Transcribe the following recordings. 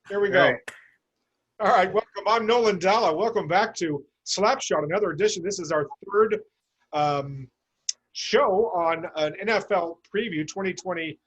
Here we All go. right. All right, welcome. I'm Nolan Dalla. Welcome back to Slapshot, another edition. This is our third show on an NFL preview 2020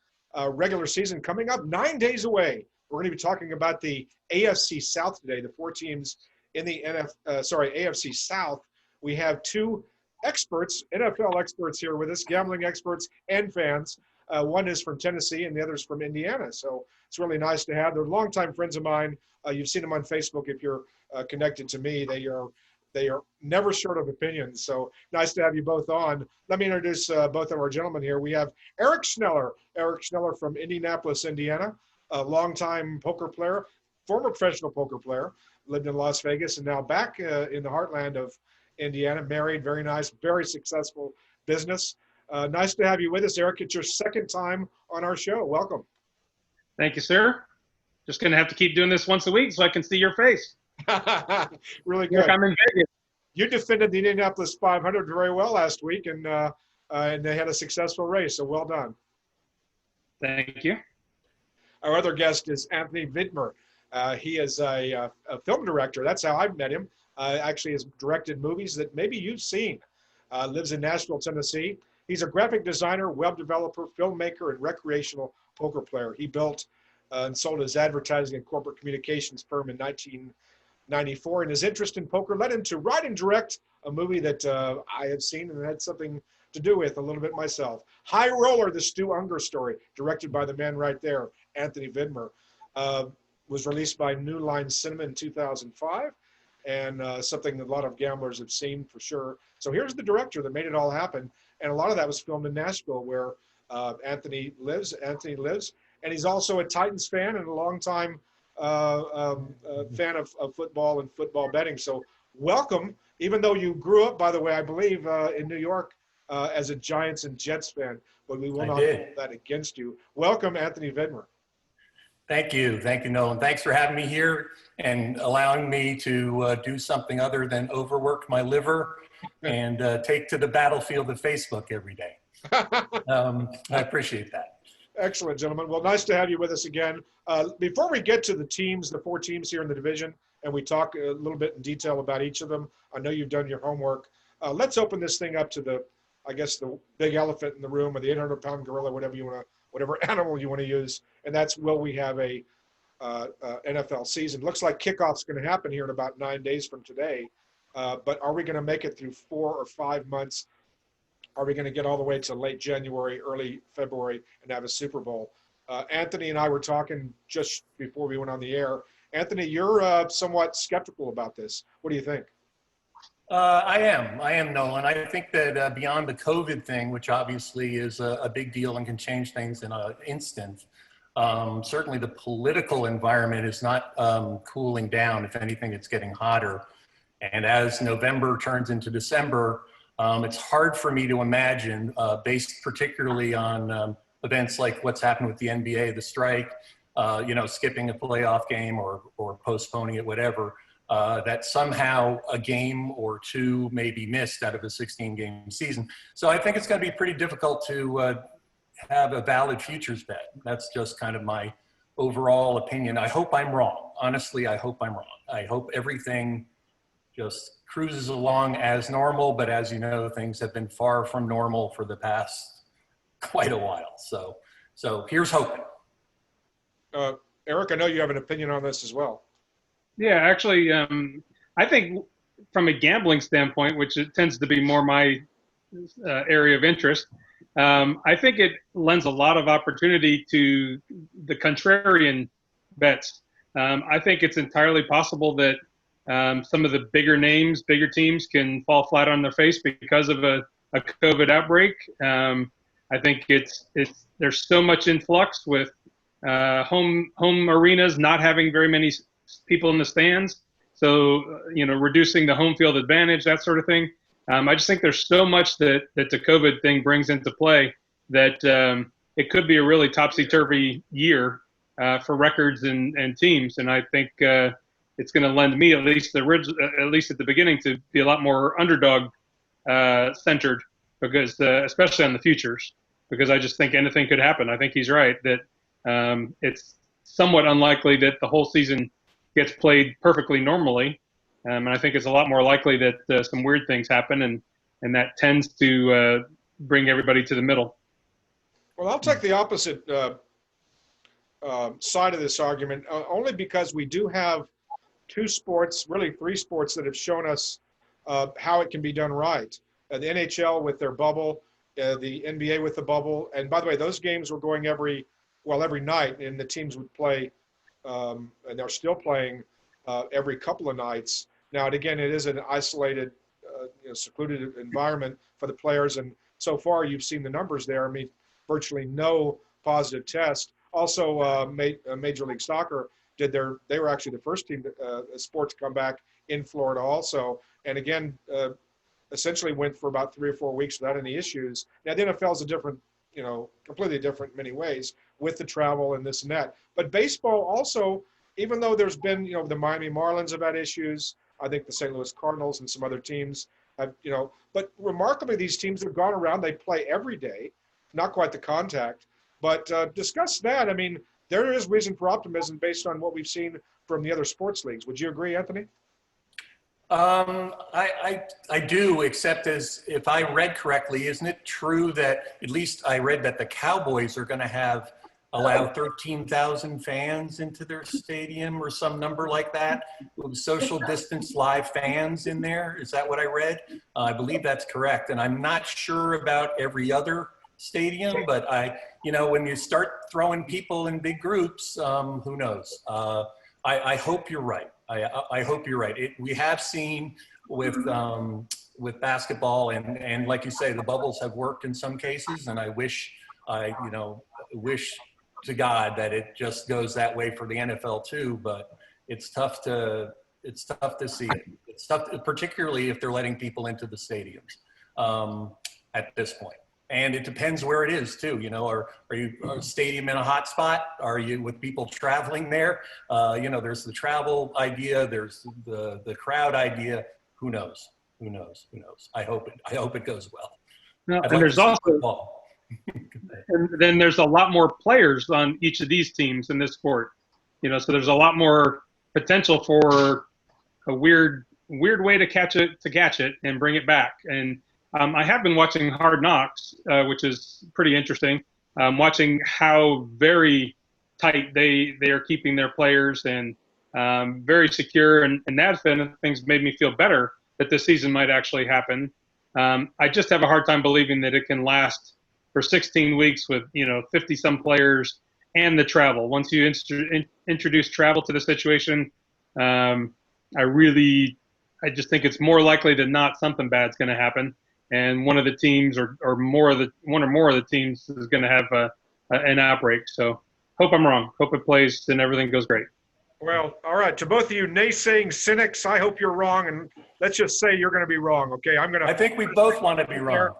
regular season coming up 9 days away. We're going to be talking about the AFC South today, the four teams in the AFC South. We have two experts, NFL experts here with us, gambling experts and fans. One is from Tennessee and the other is from Indiana. So it's really nice to have. They're longtime friends of mine. You've seen them on Facebook if you're connected to me. They are never short of opinions. So nice to have you both on. Let me introduce both of our gentlemen here. We have Eric Schneller. Eric Schneller from Indianapolis, Indiana, a longtime poker player, former professional poker player, lived in Las Vegas and now back in the heartland of Indiana, married, very nice, very successful business. Nice to have you with us, Eric. It's your second time on our show. Welcome. Thank you, sir. Just going to have to keep doing this once a week so I can see your face. Really good. Look, I'm in Vegas. You defended the Indianapolis 500 very well last week, and they had a successful race, so well done. Thank you. Our other guest is Antony Vidmer. He is a film director. That's how I've met him. Actually has directed movies that maybe you've seen. Lives in Nashville, Tennessee. He's a graphic designer, web developer, filmmaker, and recreational poker player. He built and sold his advertising and corporate communications firm in 1994. And his interest in poker led him to write and direct a movie that I have seen and had something to do with a little bit myself. High Roller, the Stu Unger story, directed by the man right there, Antony Vidmer, was released by New Line Cinema in 2005. And something that a lot of gamblers have seen for sure. So here's the director that made it all happen. And a lot of that was filmed in Nashville, where Antony lives. And he's also a Titans fan and a longtime fan of football and football betting. So welcome, even though you grew up, by the way, I believe in New York as a Giants and Jets fan, but we will not hold that against you. Welcome, Antony Vidmer. Thank you, Nolan. Thanks for having me here and allowing me to do something other than overwork my liver and take to the battlefield of Facebook every day. I appreciate that. Excellent, gentlemen. Well, nice to have you with us again. Before we get to the teams, the four teams here in the division, and we talk a little bit in detail about each of them, I know you've done your homework. Let's open this thing up to the big elephant in the room, or the 800-pound gorilla, whatever animal you want to use, and that's, will we have a NFL season? Looks like kickoff's going to happen here in about 9 days from today, but are we going to make it through 4 or 5 months? Are we going to get all the way to late January, early February, and have a Super Bowl? Antony and I were talking just before we went on the air. Antony, you're somewhat skeptical about this. What do you think? I am, Nolan. I think that beyond the COVID thing, which obviously is a big deal and can change things in an instant, certainly the political environment is not cooling down. If anything, it's getting hotter. And as November turns into December, it's hard for me to imagine, based particularly on events like what's happened with the NBA, the strike, skipping a playoff game or postponing it, whatever, that somehow a game or two may be missed out of a 16-game season. So I think it's going to be pretty difficult to have a valid futures bet. That's just kind of my overall opinion. I hope I'm wrong. Honestly, I hope I'm wrong. I hope everything just cruises along as normal, but as you know, things have been far from normal for the past quite a while. So here's hoping. Eric, I know you have an opinion on this as well. Yeah, actually, I think from a gambling standpoint, which it tends to be more my area of interest, I think it lends a lot of opportunity to the contrarian bets. I think it's entirely possible that some of the bigger teams can fall flat on their face because of a COVID outbreak. I think there's so much influx with home arenas not having very many people in the stands. So, reducing the home field advantage, that sort of thing. I just think there's so much that the COVID thing brings into play that it could be a really topsy-turvy year for records and teams. And I think it's going to lend me, at least at the beginning, to be a lot more underdog centered, because especially on the futures, because I just think anything could happen. I think he's right that it's somewhat unlikely that the whole season gets played perfectly normally. And I think it's a lot more likely that some weird things happen, and that tends to bring everybody to the middle. Well, I'll take the opposite side of this argument, only because we do have two sports, really three sports, that have shown us how it can be done right. The NHL with their bubble, the NBA with the bubble. And by the way, those games were going every night, and the teams would play, and they're still playing every couple of nights. Now, and again, it is an isolated, secluded environment for the players. And so far, you've seen the numbers there. I mean, virtually no positive test. Also, Major League Soccer they were actually the first team sport to come back in Florida also. And again, essentially went for about 3 or 4 weeks without any issues. Now, the NFL is a different, completely different in many ways with the travel and this and that. But baseball also, even though there's been, the Miami Marlins have had issues, I think the St. Louis Cardinals and some other teams have, but remarkably, these teams have gone around, they play every day, not quite the contact, but discuss that. I mean, there is reason for optimism based on what we've seen from the other sports leagues. Would you agree, Anthony? I do, except as if I read correctly, isn't it true that, at least I read that the Cowboys are going to allow 13,000 fans into their stadium or some number like that, with social distance live fans in there? Is that what I read? I believe that's correct. And I'm not sure about every other stadium, but when you start throwing people in big groups, who knows? I hope you're right. I hope you're right. We have seen with basketball and like you say, the bubbles have worked in some cases, and I wish to God that it just goes that way for the NFL too. But it's tough to see it. It's tough, particularly if they're letting people into the stadiums at this point. And it depends where it is too. Are you a stadium in a hot spot? Are you with people traveling there? There's the travel idea. There's the crowd idea. Who knows? I hope it goes well. No, and there's also football. And then there's a lot more players on each of these teams in this sport. So there's a lot more potential for a weird way to catch it and bring it back. And I have been watching Hard Knocks, which is pretty interesting. Watching how very tight they are keeping their players and very secure, and that's been things made me feel better that this season might actually happen. I just have a hard time believing that it can last for 16 weeks with 50-some players and the travel. Once you introduce travel to the situation, I just think it's more likely than not something bad's going to happen. And one of the teams or one or more of the teams is going to have an outbreak. So hope I'm wrong. Hope it plays and everything goes great. Well, all right. To both of you naysaying cynics, I hope you're wrong. And let's just say you're going to be wrong. Okay. I think we both want to be wrong.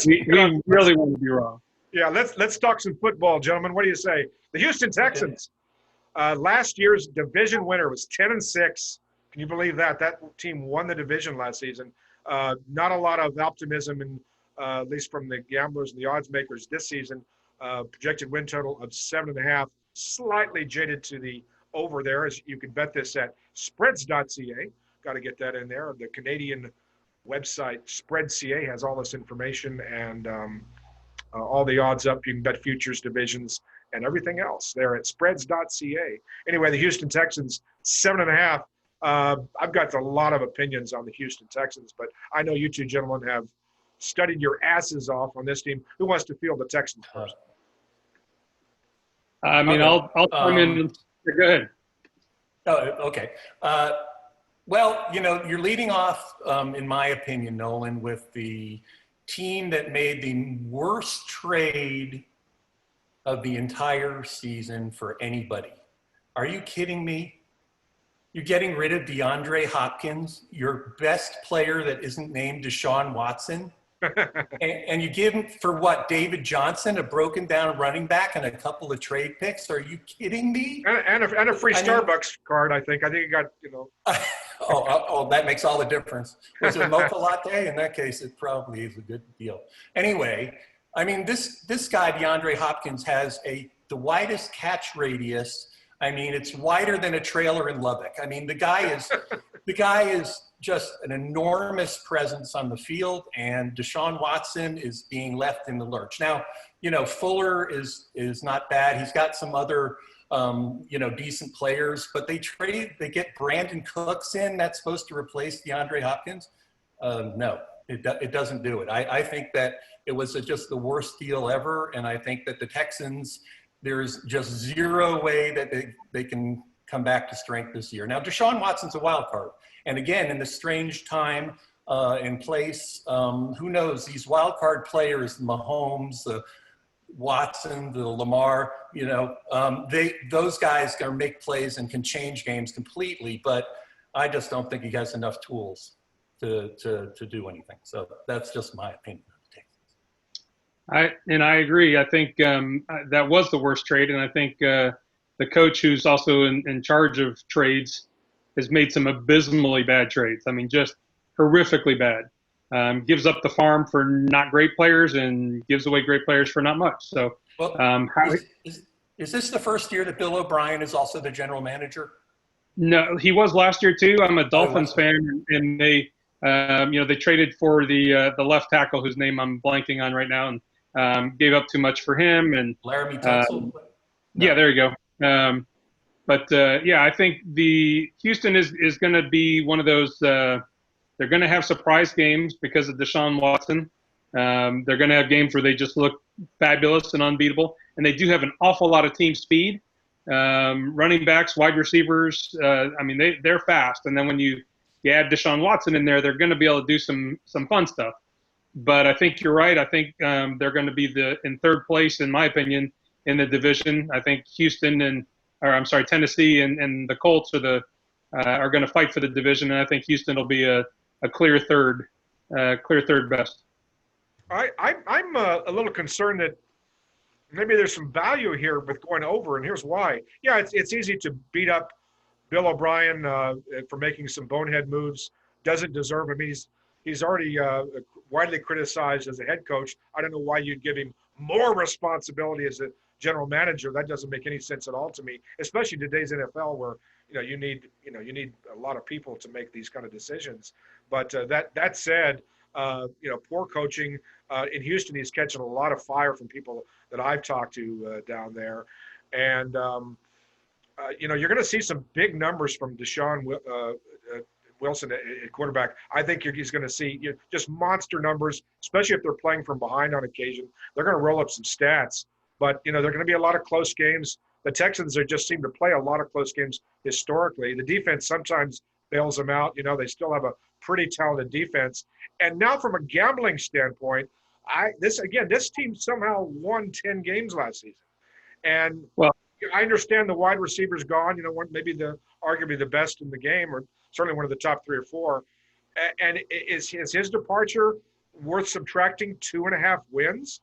We really want to be wrong. Yeah. Let's talk some football, gentlemen. What do you say? The Houston Texans, last year's division winner, was 10-6. Can you believe that? That team won the division last season. Not a lot of optimism, at least from the gamblers and the odds makers this season. Projected win total of 7.5, slightly jaded to the over there, as you can bet this at Spreads.ca. Got to get that in there. The Canadian website Spreads.ca has all this information and all the odds up. You can bet futures, divisions, and everything else there at Spreads.ca. Anyway, the Houston Texans, 7.5. I've got a lot of opinions on the Houston Texans, but I know you two gentlemen have studied your asses off on this team. Who wants to field the Texans first? I mean, I'll come in. Go ahead. Oh, okay. Well, you're leading off, in my opinion, Nolan, with the team that made the worst trade of the entire season for anybody. Are you kidding me? You're getting rid of DeAndre Hopkins, your best player that isn't named Deshaun Watson. and you give him for what? David Johnson, a broken down running back, and a couple of trade picks? Are you kidding me? And a free Starbucks card, I think. I think you got, oh, that makes all the difference. Was it a mocha latte? In that case, it probably is a good deal. Anyway, I mean, this guy, DeAndre Hopkins, has the widest catch radius I mean, it's wider than a trailer in Lubbock. I mean, the guy is just an enormous presence on the field, and Deshaun Watson is being left in the lurch. Now, you know, Fuller is not bad. He's got some other, you know, decent players, but they get Brandon Cooks in. That's supposed to replace DeAndre Hopkins. No, it doesn't do it. I think that it was just the worst deal ever, and I think that the Texans, there's just zero way that they can come back to strength this year. Now, Deshaun Watson's a wild card. And again, in the strange time and place, who knows, these wild card players, Mahomes, Watson, the Lamar, you know, those guys can make plays and can change games completely, but I just don't think he has enough tools to do anything. So that's just my opinion. I agree. I think that was the worst trade, and I think the coach, who's also in charge of trades, has made some abysmally bad trades. I mean, just horrifically bad. Gives up the farm for not great players and gives away great players for not much. So, well, is this the first year that Bill O'Brien is also the general manager? No, he was last year too. I'm a Dolphins fan, and they, you know, they traded for the left tackle whose name I'm blanking on right now, and gave up too much for him. And Laramie Tunsil? No. Yeah, there you go. But yeah, I think the Houston is going to be one of those. They're going to have surprise games because of Deshaun Watson. They're going to have games where they just look fabulous and unbeatable, and they do have an awful lot of team speed. Running backs, wide receivers. I mean, they're fast, and then when you add Deshaun Watson in there, they're going to be able to do some fun stuff. But I think you're right. I think they're going to be in third place, in my opinion, in the division. I think Tennessee and the Colts are going to fight for the division, and I think Houston will be a clear third best. I'm a little concerned that maybe there's some value here with going over, and here's why. Yeah, it's easy to beat up Bill O'Brien for making some bonehead moves. Doesn't deserve. I mean, he's already widely criticized as a head coach. I don't know why you'd give him more responsibility as a general manager. That doesn't make any sense at all to me, especially today's NFL, where you need a lot of people to make these kind of decisions. But that said, poor coaching in Houston, he's catching a lot of fire from people that I've talked to down there, and you're going to see some big numbers from Deshaun Wilson at quarterback. I think he's going to see just monster numbers, especially if they're playing from behind on occasion. They're going to roll up some stats, but there are going to be a lot of close games. The Texans just seem to play a lot of close games historically. The defense sometimes bails them out. They still have a pretty talented defense. And now from a gambling standpoint, this team somehow won 10 games last season. And I understand the wide receiver's gone, maybe arguably the best in the game, or certainly one of the top 3 or 4. And is his departure worth subtracting 2.5 wins?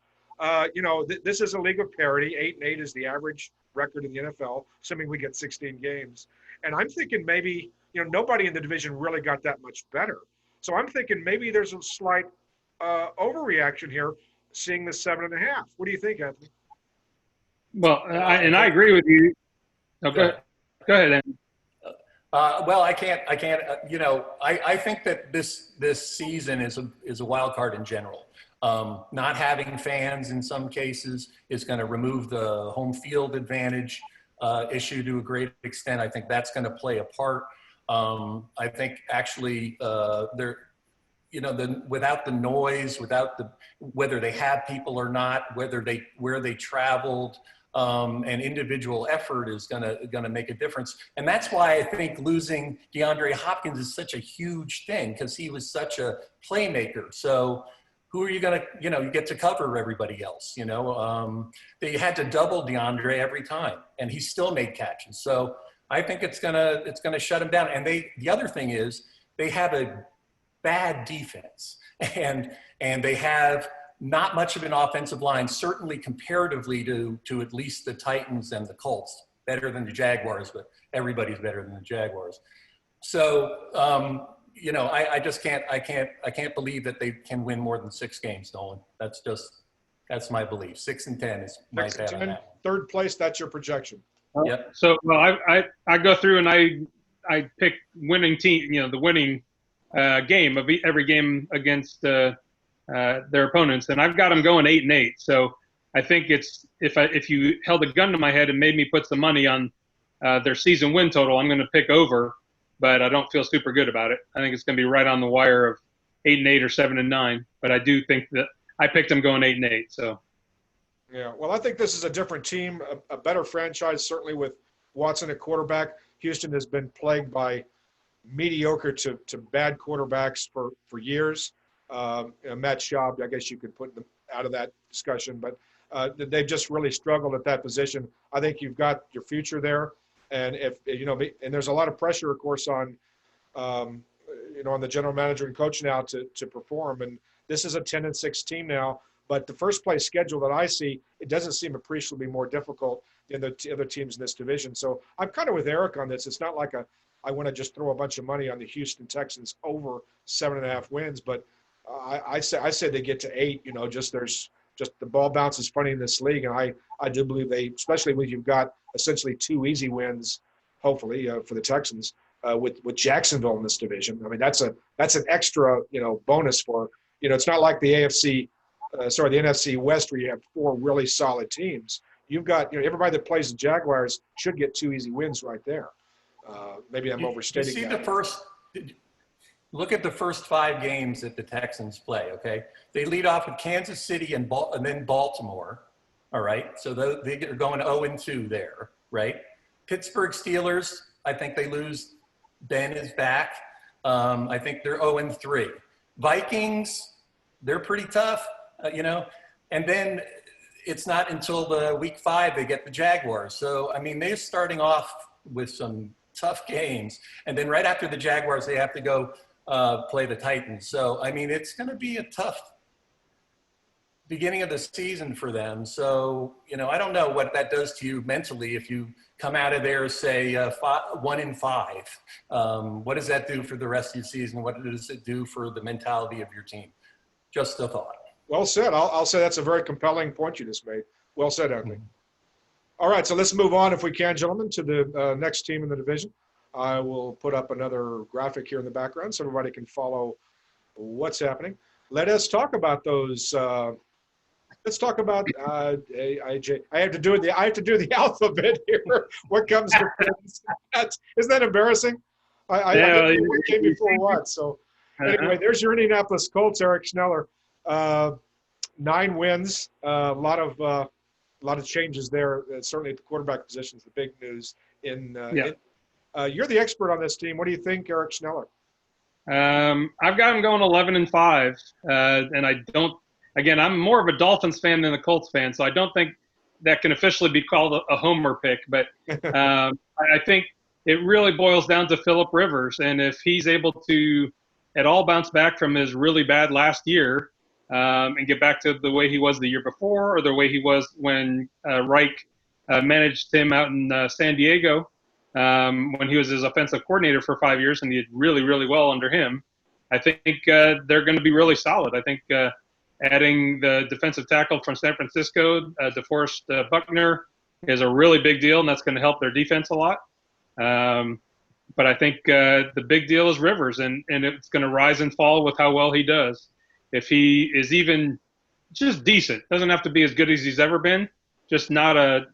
This is a league of parity. 8-8 is the average record in the NFL, assuming we get 16 games. And I'm thinking maybe, nobody in the division really got that much better. So I'm thinking maybe there's a slight overreaction here, seeing the 7.5. What do you think, Anthony? Well, I agree with you. Oh, go ahead, Anthony. Well, I can't. I think that this season is a wild card in general. Not having fans in some cases is going to remove the home field advantage issue to a great extent. I think that's going to play a part. I think actually without the noise, whether they have people or not, where they traveled, and individual effort is gonna make a difference. And that's why I think losing DeAndre Hopkins is such a huge thing, because he was such a playmaker. So who are you gonna, you get to cover everybody else, They had to double DeAndre every time, and he still made catches. So I think it's gonna shut him down. And the other thing is they have a bad defense, and they have not much of an offensive line, certainly comparatively to at least the Titans and the Colts. Better than the Jaguars, but everybody's better than the Jaguars. So I just can't believe that they can win more than 6 games, Nolan. That's my belief. 6-10 is my bet on that. Third place, that's your projection. Yep. So, well, I go through and I pick winning team, the winning game of every game against their opponents, and I've got them going 8-8. So I think it's if you held a gun to my head and made me put some money on their season win total, I'm going to pick over, but I don't feel super good about it. I think it's going to be right on the wire of 8-8 or 7-9. But I do think that I picked them going 8-8. So. Yeah, well, I think this is a different team, a better franchise, certainly with Watson at quarterback. Houston has been plagued by mediocre to bad quarterbacks for years. Matt Schaub, I guess you could put them out of that discussion, but they've just really struggled at that position. I think you've got your future there, and and there's a lot of pressure, of course, on on the general manager and coach now to perform. And this is a 10-6 team now. But the first place schedule that I see, it doesn't seem appreciably more difficult than the other teams in this division. So I'm kind of with Eric on this. It's not like I want to just throw a bunch of money on the Houston Texans over 7.5 wins, but I say they get to 8. There's the ball bounces funny in this league, and I do believe they, especially when you've got essentially 2 easy wins, hopefully for the Texans with Jacksonville in this division. I mean that's an extra bonus for it's not like the AFC. The NFC West, where you have 4 really solid teams. You've got, everybody that plays the Jaguars should get 2 easy wins right there. Maybe I'm overstating that. Look at the first 5 games that the Texans play, okay? They lead off with Kansas City and then Baltimore, all right? So they are going 0-2 there, right? Pittsburgh Steelers, I think they lose. Ben is back. I think they're 0-3. Vikings, they're pretty tough. And then it's not until the week 5 they get the Jaguars. So, I mean, they're starting off with some tough games. And then right after the Jaguars, they have to go play the Titans. So, I mean, it's going to be a tough beginning of the season for them. So, I don't know what that does to you mentally if you come out of there, say, 1-5. What does that do for the rest of your season? What does it do for the mentality of your team? Just a thought. Well said. I'll say that's a very compelling point you just made. Well said, Anthony. All right, so let's move on, if we can, gentlemen, to the next team in the division. I will put up another graphic here in the background so everybody can follow what's happening. Let us talk about those. Let's talk about AJ. I have to do the alphabet here. What comes first? Isn't that embarrassing? I what came before what? So anyway, there's your Indianapolis Colts, Eric Schneller. 9 wins, a lot of changes there. Certainly at the quarterback position is the big news. You're the expert on this team. What do you think, Eric Schneller? I've got him going 11-5, and I don't. Again, I'm more of a Dolphins fan than a Colts fan, so I don't think that can officially be called a homer pick. But I think it really boils down to Phillip Rivers, and if he's able to at all bounce back from his really bad last year. And get back to the way he was the year before, or the way he was when Reich managed him out in San Diego when he was his offensive coordinator for 5 years, and he did really, really well under him. I think they're going to be really solid. I think adding the defensive tackle from San Francisco, DeForest Buckner, is a really big deal, and that's going to help their defense a lot. But I think the big deal is Rivers, and it's going to rise and fall with how well he does. If he is even just decent, doesn't have to be as good as he's ever been, just not a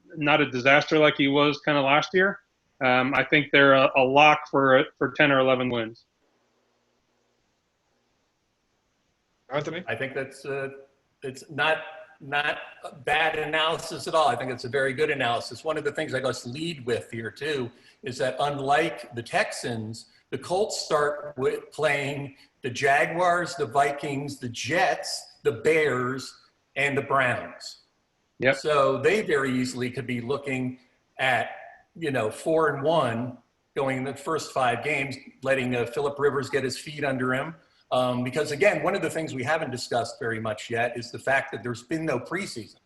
disaster like he was kind of last year. I think they're a lock for 10 or 11 wins. Anthony? I think that's it's not bad analysis at all. I think it's a very good analysis. One of the things I guess lead with here too is that unlike the Texans, the Colts start with playing the Jaguars, the Vikings, the Jets, the Bears, and the Browns. Yep. So they very easily could be looking at 4-1 going in the first 5 games, letting Phillip Rivers get his feet under him. Because again, one of the things we haven't discussed very much yet is the fact that there's been no preseason.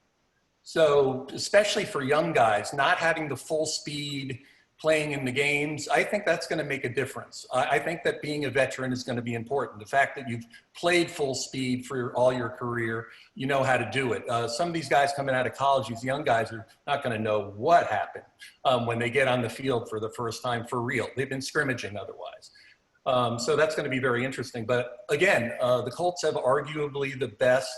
So especially for young guys, not having the full speed, playing in the games. I think that's going to make a difference. I think that being a veteran is going to be important. The fact that you've played full speed for all your career, you know how to do it. Some of these guys coming out of college, these young guys are not going to know what happened when they get on the field for the first time for real. They've been scrimmaging otherwise. So that's going to be very interesting. But again, the Colts have arguably the best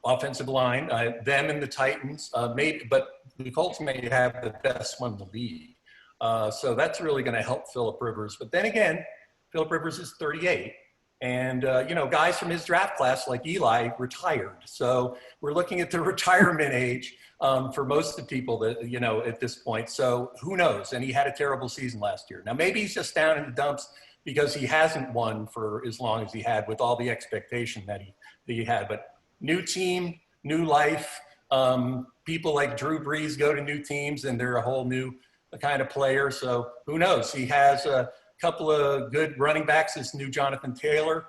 offensive line, them and the Titans, but the Colts may have the best one in the league. So that's really going to help Phillip Rivers. But then again, Phillip Rivers is 38. And, guys from his draft class like Eli retired. So we're looking at the retirement age for most of the people that, at this point. So who knows? And he had a terrible season last year. Now, maybe he's just down in the dumps because he hasn't won for as long as he had with all the expectation that he had. But new team, new life. People like Drew Brees go to new teams and they're a whole new kind of player. So who knows? He has a couple of good running backs, this new Jonathan Taylor.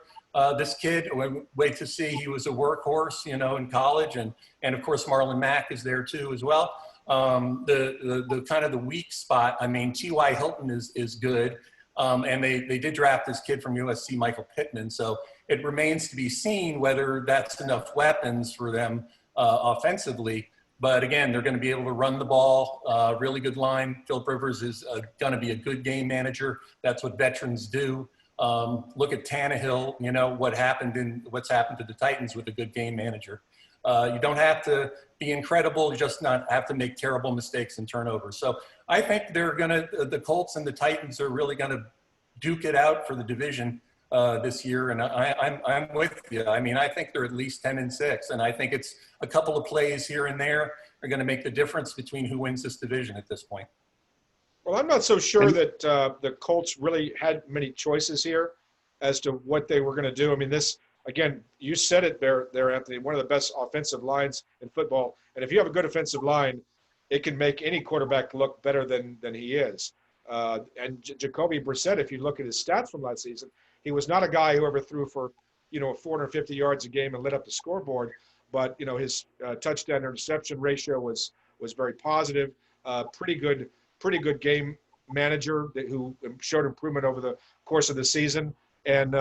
This kid, wait to see, he was a workhorse, in college. And of course, Marlon Mack is there too as well. The kind of the weak spot, T.Y. Hilton is good. And they did draft this kid from USC, Michael Pittman. So it remains to be seen whether that's enough weapons for them offensively. But again, they're going to be able to run the ball, really good line. Phillip Rivers is going to be a good game manager. That's what veterans do. Look at Tannehill, what's happened to the Titans with a good game manager. You don't have to be incredible, you just not have to make terrible mistakes and turnovers. So I think the Colts and the Titans are really going to duke it out for the division this year. And I'm with you. I think they're at least 10-6. And I think it's a couple of plays here and there are going to make the difference between who wins this division at this point. Well, I'm not so sure that the Colts really had many choices here as to what they were going to do. This, again, you said it there, Anthony, one of the best offensive lines in football. And if you have a good offensive line, it can make any quarterback look better than he is. And Jacoby Brissett, if you look at his stats from last season, he was not a guy who ever threw for, 450 yards a game and lit up the scoreboard. But, his touchdown interception ratio was very positive. Pretty good game manager who showed improvement over the course of the season. And,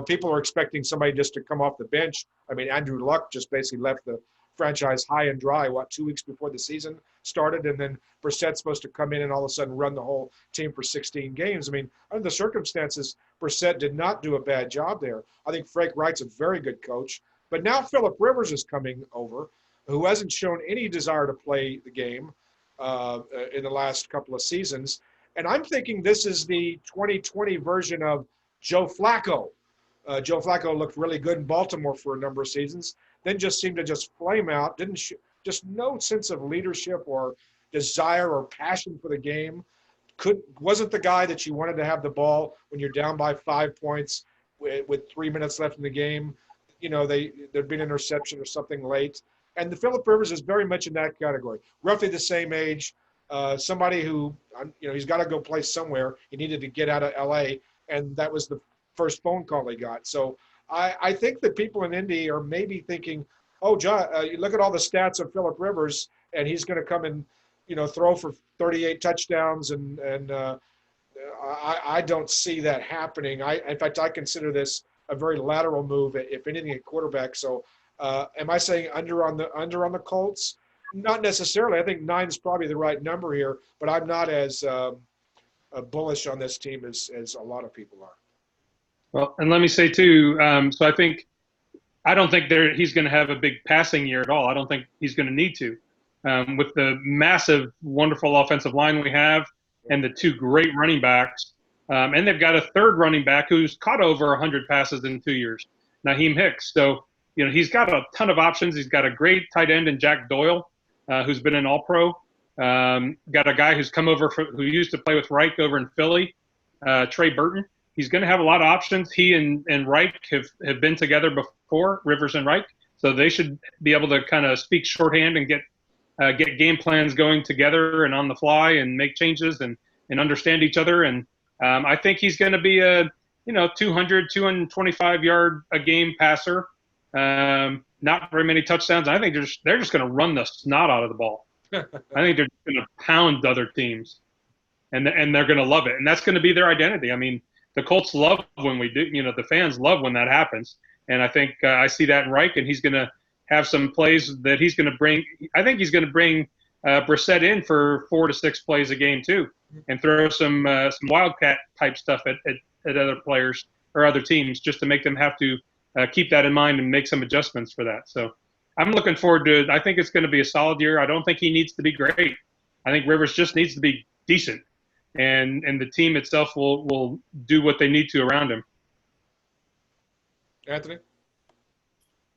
people are expecting somebody just to come off the bench. Andrew Luck just basically left the franchise high and dry, 2 weeks before the season started. And then Brissett's supposed to come in and all of a sudden run the whole team for 16 games. Under the circumstances, Brissett did not do a bad job there. I think Frank Wright's a very good coach. But now Phillip Rivers is coming over, who hasn't shown any desire to play the game in the last couple of seasons. And I'm thinking this is the 2020 version of Joe Flacco. Joe Flacco looked really good in Baltimore for a number of seasons, then just seemed to just flame out, just no sense of leadership or desire or passion for the game. Wasn't the guy that you wanted to have the ball when you're down by 5 points with 3 minutes left in the game. There'd been an interception or something late. And the Phillip Rivers is very much in that category. Roughly the same age, somebody who, he's got to go play somewhere. He needed to get out of L.A., and that was the first phone call he got. So I think that people in Indy are maybe thinking, oh, John, you look at all the stats of Phillip Rivers, and he's going to come and, throw for 38 touchdowns. And I don't see that happening. In fact, I consider this a very lateral move, if anything, at quarterback. So am I saying under on the Colts? Not necessarily. I think 9 is probably the right number here, but I'm not as bullish on this team as a lot of people are. Well, and let me say too, so I don't think he's going to have a big passing year at all. I don't think he's going to need to. With the massive, wonderful offensive line we have and the 2 great running backs, and they've got a third running back who's caught over 100 passes in 2 years, Naheem Hicks. So, he's got a ton of options. He's got a great tight end in Jack Doyle, who's been an All-Pro. Got a guy who's come over who used to play with Reich over in Philly, Trey Burton. He's going to have a lot of options. He and Reich have been together before, Rivers and Reich. So they should be able to kind of speak shorthand and get game plans going together and on the fly and make changes and understand each other. And I think he's going to be a 225 yard a game passer. Not very many touchdowns. I think they're just going to run the snot out of the ball. I think they're going to pound other teams. and they're going to love it, and that's going to be their identity. I mean, the Colts love when we do. The fans love when that happens, and I think I see that in Reich, and he's going to have some plays that he's going to bring. I think he's going to bring Brissett in for 4 to 6 plays a game too, and throw some wildcat type stuff at other players or other teams, just to make them have to keep that in mind and make some adjustments for that. So I'm looking forward to it. I think it's going to be a solid year. I don't think he needs to be great. I think Rivers just needs to be decent, and the team itself will do what they need to around him. Anthony?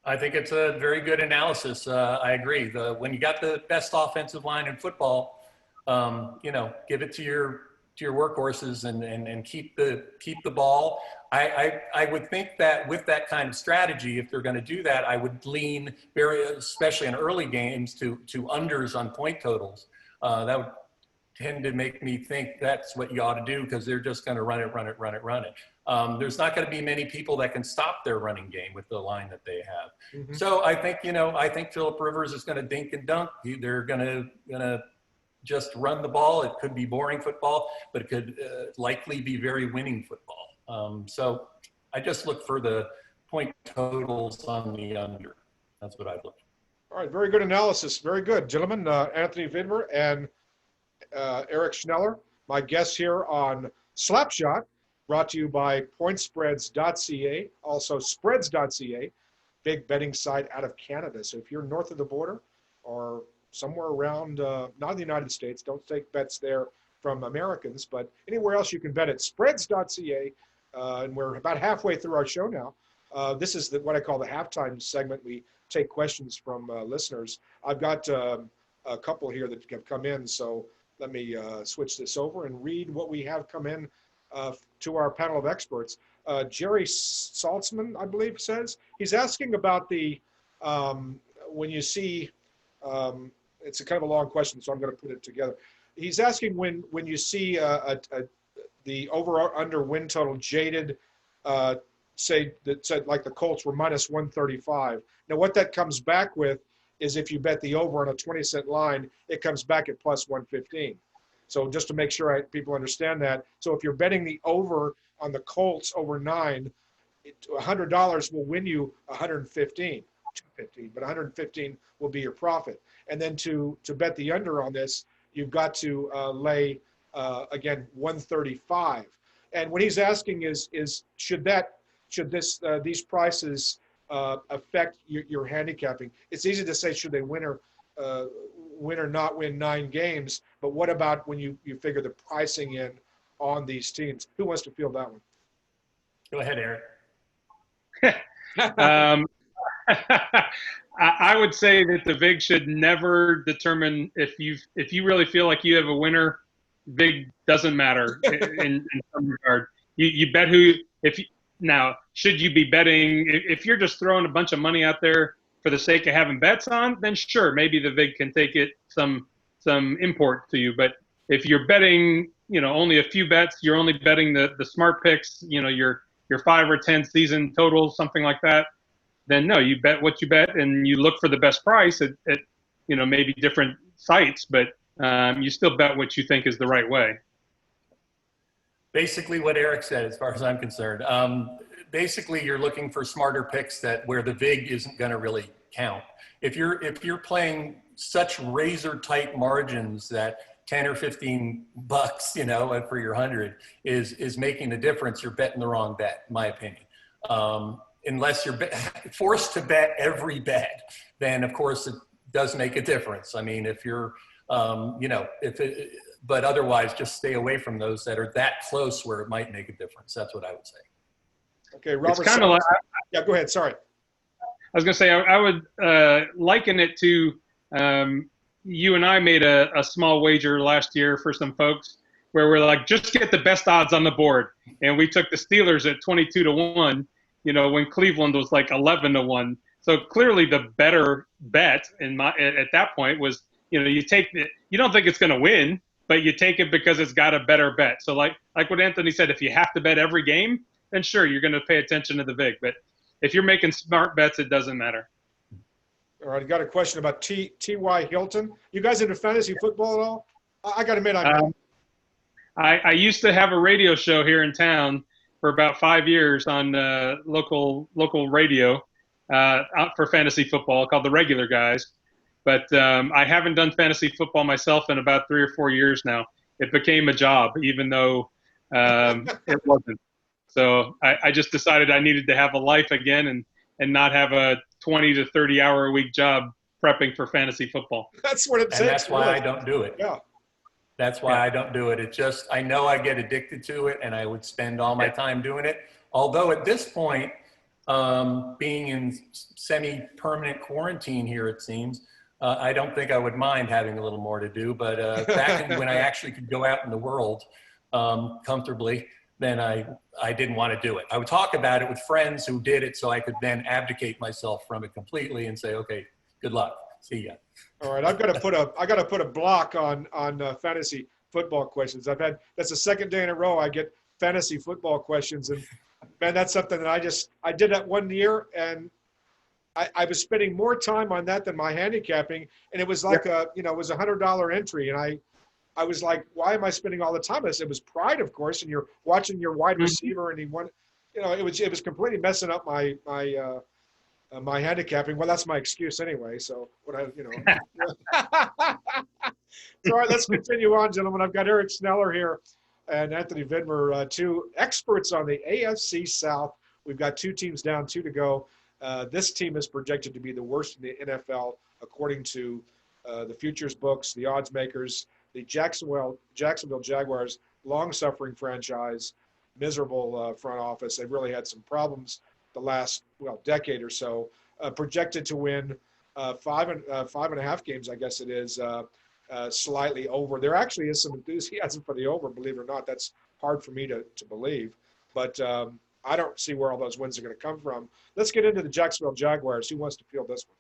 I think it's a very good analysis. I agree. When you got the best offensive line in football, give it to your workhorses and keep the ball. I would think that with that kind of strategy, if they're going to do that, I would lean especially in early games, to unders on point totals. That would tend to make me think that's what you ought to do, because they're just going to run it. There's not going to be many people that can stop their running game with the line that they have. Mm-hmm. So I think Phillip Rivers is going to dink and dunk. They're going to just run the ball. It could be boring football, but it could likely be very winning football. So I just look for the point totals on the under. That's what I'd look for. All right, very good analysis. Very good, gentlemen. Antony Vidmer and Eric Schneller, my guests here on Slapshot, brought to you by Pointspreads.ca, also Spreads.ca, big betting site out of Canada. So if you're north of the border or somewhere around, not in the United States, don't take bets there from Americans, but anywhere else you can bet at Spreads.ca. And we're about halfway through our show now. This is what I call the halftime segment. We take questions from listeners. I've got a couple here that have come in, so let me switch this over and read what we have come in to our panel of experts. Jerry Saltzman, I believe, says, he's asking about the, when you see, it's a kind of a long question, so I'm going to put it together. He's asking when you see the over or under win total jaded, say that said like the Colts were minus 135. Now what that comes back with is if you bet the over on a 20-cent line, it comes back at plus 115. So just to make sure people understand that. So if you're betting the over on the Colts over 9, $100 will win you 115, but 115 will be your profit. And then to bet the under on this, you've got to lay, again, 135. And what he's asking is should this these prices affect your handicapping? It's easy to say should they win or not win 9 games, but what about when you figure the pricing in on these teams? Who wants to field that one? Go ahead, Eric. I would say that the VIG should never determine if you really feel like you have a winner. VIG doesn't matter in some regard. You bet who now should you be betting if you're just throwing a bunch of money out there for the sake of having bets on, then sure, maybe the VIG can take it some import to you. But if you're betting, only a few bets, you're only betting the smart picks, your 5 or 10 season totals, something like that, then no, you bet what you bet and you look for the best price at maybe different sites, but you still bet what you think is the right way. Basically what Eric said, as far as I'm concerned. Basically, you're looking for smarter picks where the VIG isn't going to really count. If you're playing such razor tight margins that 10 or 15 bucks, for your 100 is making a difference, you're betting the wrong bet, in my opinion. Unless you're forced to bet every bet, then of course it does make a difference. I mean, if you're, but otherwise just stay away from those that are that close where it might make a difference. That's what I would say. Okay, Robert. It's kind of like, yeah, go ahead. Sorry. I was going to say, I would liken it to you and I made a small wager last year for some folks where we're like, just get the best odds on the board. And we took the Steelers at 22-1, when Cleveland was like 11-1. So clearly the better bet at that point was, you take it, you don't think it's going to win, but you take it because it's got a better bet. So like what Anthony said, if you have to bet every game, then sure, you're going to pay attention to the VIG. But if you're making smart bets, it doesn't matter. All right, I got a question about T.Y. Hilton. You guys into fantasy football at all? I got to admit, I'm I used to have a radio show here in town for about 5 years on local radio out for fantasy football called The Regular Guys. But I haven't done fantasy football myself in about 3 or 4 years now. It became a job, even though it wasn't. So I just decided I needed to have a life again and not have a 20 to 30 hour a week job prepping for fantasy football. That's what it takes. And that's why I don't do it. Yeah. That's why I don't do it. It just, I know I get addicted to it and I would spend all my time doing it. Although at this point, being in semi-permanent quarantine here, it seems, I don't think I would mind having a little more to do. But back when I actually could go out in the world comfortably, then I didn't want to do it. I would talk about it with friends who did it so I could then abdicate myself from it completely and say, okay, good luck. See ya. All right, I got to put a block on fantasy football questions. That's the second day in a row I get fantasy football questions, and man, that's something that I did that one year, and I was spending more time on that than my handicapping, and it was like it was $100 entry, and I was like, why am I spending all the time on this? It was pride, of course, and you're watching your wide receiver, and he won. It was completely messing up my handicapping. Well, that's my excuse anyway. So So, all right, let's continue on, gentlemen. I've got Eric Schneller here and Antony Vidmer, two experts on the AFC South. We've got 2 teams down, 2 to go. This team is projected to be the worst in the NFL, according to the futures books, the odds makers, the Jacksonville Jaguars, long-suffering franchise, miserable front office. They've really had some problems the last decade or so. Projected to win 5.5 games, I guess it is, slightly over. There actually is some enthusiasm for the over, believe it or not. That's hard for me to believe, but I don't see where all those wins are going to come from. Let's get into the Jacksonville Jaguars. Who wants to field this one?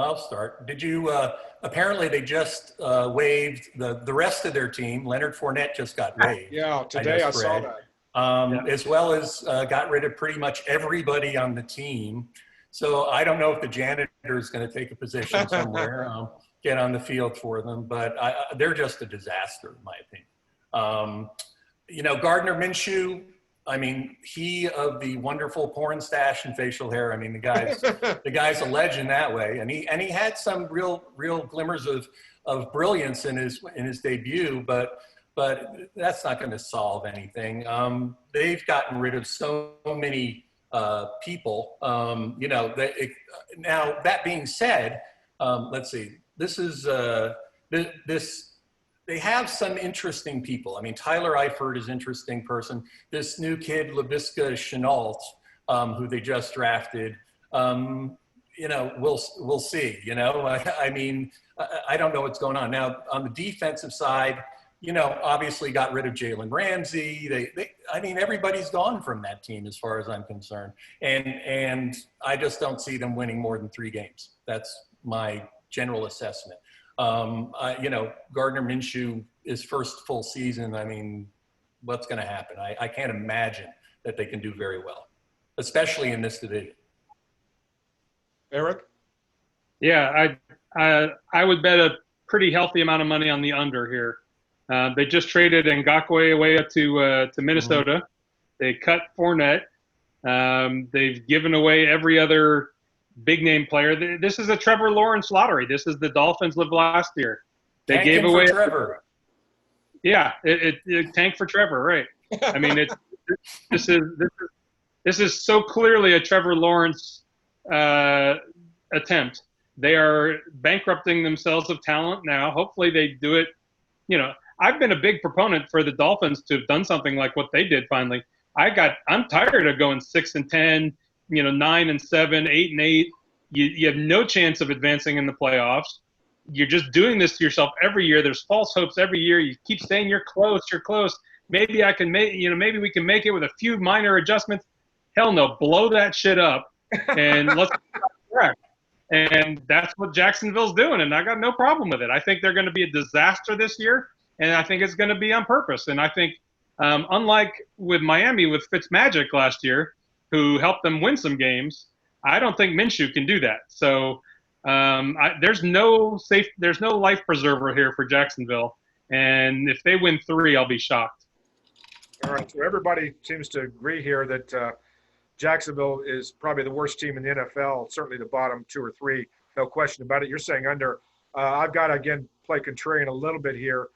I'll start. Did you, apparently they just waived the rest of their team. Leonard Fournette just got waived. Yeah, today I saw that. As well as got rid of pretty much everybody on the team. So I don't know if the janitor is going to take a position somewhere, get on the field for them, but they're just a disaster, in my opinion. Gardner Minshew, I mean, he of the wonderful porn stash and facial hair. I mean, the guy's a legend that way, and he had some real glimmers of brilliance in his debut, but that's not going to solve anything. They've gotten rid of so many people. Now that being said, let's see. This is they have some interesting people. I mean, Tyler Eifert is an interesting person. This new kid, Laviska Shenault, who they just drafted, we'll see. I mean, I don't know what's going on. Now, on the defensive side, obviously got rid of Jalen Ramsey. I mean, everybody's gone from that team as far as I'm concerned. And I just don't see them winning more than 3 games. That's my general assessment. Gardner Minshew, his first full season, I mean, what's going to happen? I can't imagine that they can do very well, especially in this division. Eric? Yeah, I would bet a pretty healthy amount of money on the under here. They just traded Ngakoue away up to Minnesota. Mm-hmm. They cut Fournette. They've given away every other big name player. This is a Trevor Lawrence lottery. This is the Dolphins lived last year. They gave away Trevor. Yeah, it tanked for Trevor, right? I mean, this is so clearly a Trevor Lawrence attempt. They are bankrupting themselves of talent now. Hopefully, they do it. I've been a big proponent for the Dolphins to have done something like what they did finally. I'm tired of going 6-10. 9-7, 8-8. You have no chance of advancing in the playoffs. You're just doing this to yourself every year. There's false hopes every year. You keep saying you're close. Maybe I can maybe we can make it with a few minor adjustments. Hell no, blow that shit up and let's correct. And that's what Jacksonville's doing, and I got no problem with it. I think they're going to be a disaster this year, and I think it's going to be on purpose. And I think, unlike with Miami with Fitzmagic last year, who helped them win some games, I don't think Minshew can do that. So there's no life preserver here for Jacksonville, And if they win 3, I'll be shocked. All right, so everybody seems to agree here that Jacksonville is probably the worst team in the NFL, certainly the bottom 2 or 3, no question about it. You're saying under. I've got to, again, play contrarian a little bit here.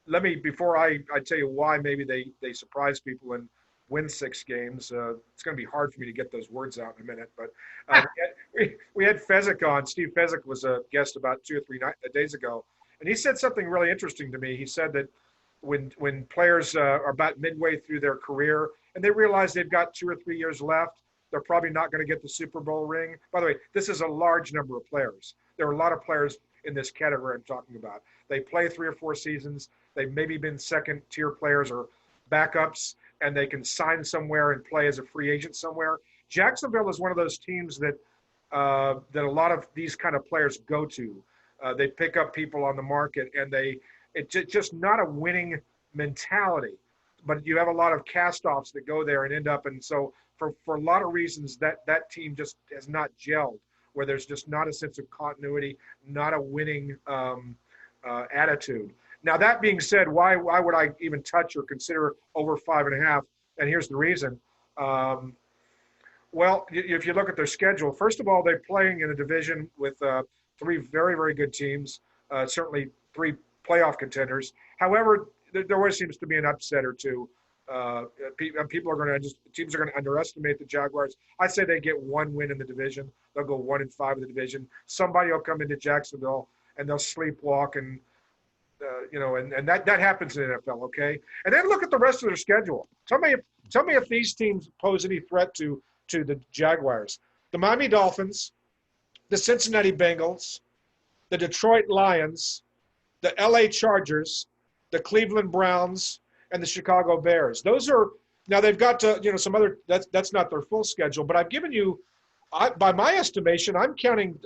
Let me, before I tell you why maybe they surprise people and win 6 games, it's going to be hard for me to get those words out in a minute. But we had Fezzik on. Steve Fezzik was a guest about 2 or 3 days ago, and he said something really interesting to me. He said that when players are about midway through their career and they realize they've got 2 or 3 years left, they're probably not going to get the Super Bowl ring. By the way, this is a large number of players. There are a lot of players in this category I'm talking about. They play 3 or 4 seasons. They've maybe been second-tier players or backups, and they can sign somewhere and play as a free agent somewhere. Jacksonville is one of those teams that that a lot of these kind of players go to. They pick up people on the market, and it's just not a winning mentality. But you have a lot of cast-offs that go there and end up, and so for a lot of reasons, that team just has not gelled, where there's just not a sense of continuity, not a winning attitude. Now, that being said, why would I even touch or consider over 5.5? And here's the reason. Well, if you look at their schedule, first of all, they're playing in a division with 3 very, very good teams, certainly 3 playoff contenders. However, there always seems to be an upset or two. Teams are going to underestimate the Jaguars. I'd say they get 1 win in the division. They'll go 1-5 in the division. Somebody will come into Jacksonville and they'll sleepwalk, and and that happens in the NFL. Okay, and then look at the rest of their schedule. Tell me if these teams pose any threat to the Jaguars. The Miami Dolphins, the Cincinnati Bengals, the Detroit Lions, the LA Chargers, the Cleveland Browns, and the Chicago Bears. Those are, now they've got to, some other, that's not their full schedule, but I've given you, by my estimation, I'm counting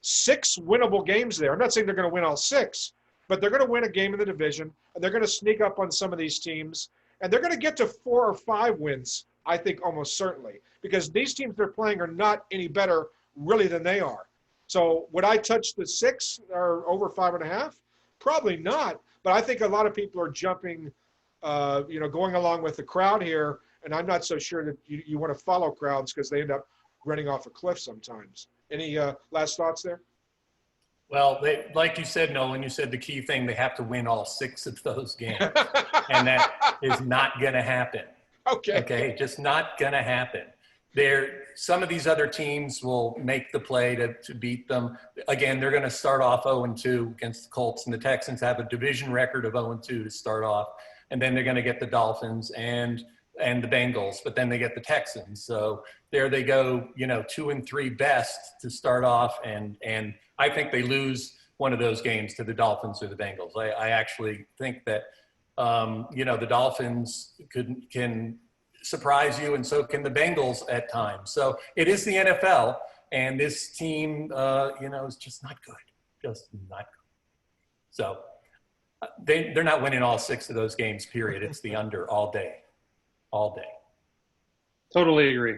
6 winnable games there. I'm not saying they're going to win all 6, but they're going to win a game in the division, and they're going to sneak up on some of these teams, and they're going to get to 4 or 5 wins, I think, almost certainly, because these teams they're playing are not any better really than they are. So would I touch the 6 or over 5.5? Probably not, but I think a lot of people are jumping, going along with the crowd here, and I'm not so sure that you want to follow crowds because they end up running off a cliff sometimes. Any last thoughts there? Well, like you said, Nolan, you said the key thing, they have to win all 6 of those games, and that is not going to happen. Okay, just not going to happen. Some of these other teams will make the play to beat them. Again, they're going to start off 0-2 against the Colts, and the Texans have a division record of 0-2 to start off. And then they're going to get the Dolphins and the Bengals, but then they get the Texans. So there they go, 2 and 3 best to start off. And I think they lose one of those games to the Dolphins or the Bengals. I actually think that, the Dolphins can surprise you, and so can the Bengals at times. So it is the NFL, and this team, is just not good. Just not good. So they're not winning all 6 of those games, period. It's the under all day. All day. Totally agree.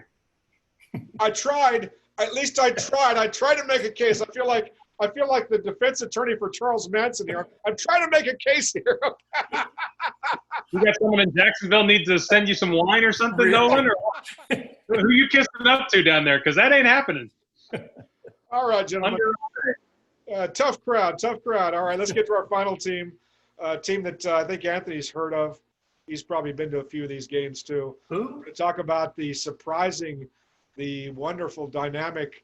I tried. At least I tried. I tried to make a case. I feel like the defense attorney for Charles Manson here. I'm trying to make a case here. You got someone in Jacksonville needs to send you some wine or something, really? Nolan? Or who you kissing up to down there? Because that ain't happening. All right, gentlemen. Tough crowd. All right, let's get to our final team. Team that I think Anthony's heard of. He's probably been to a few of these games too. Who? We're going to talk about the surprising, the wonderful, dynamic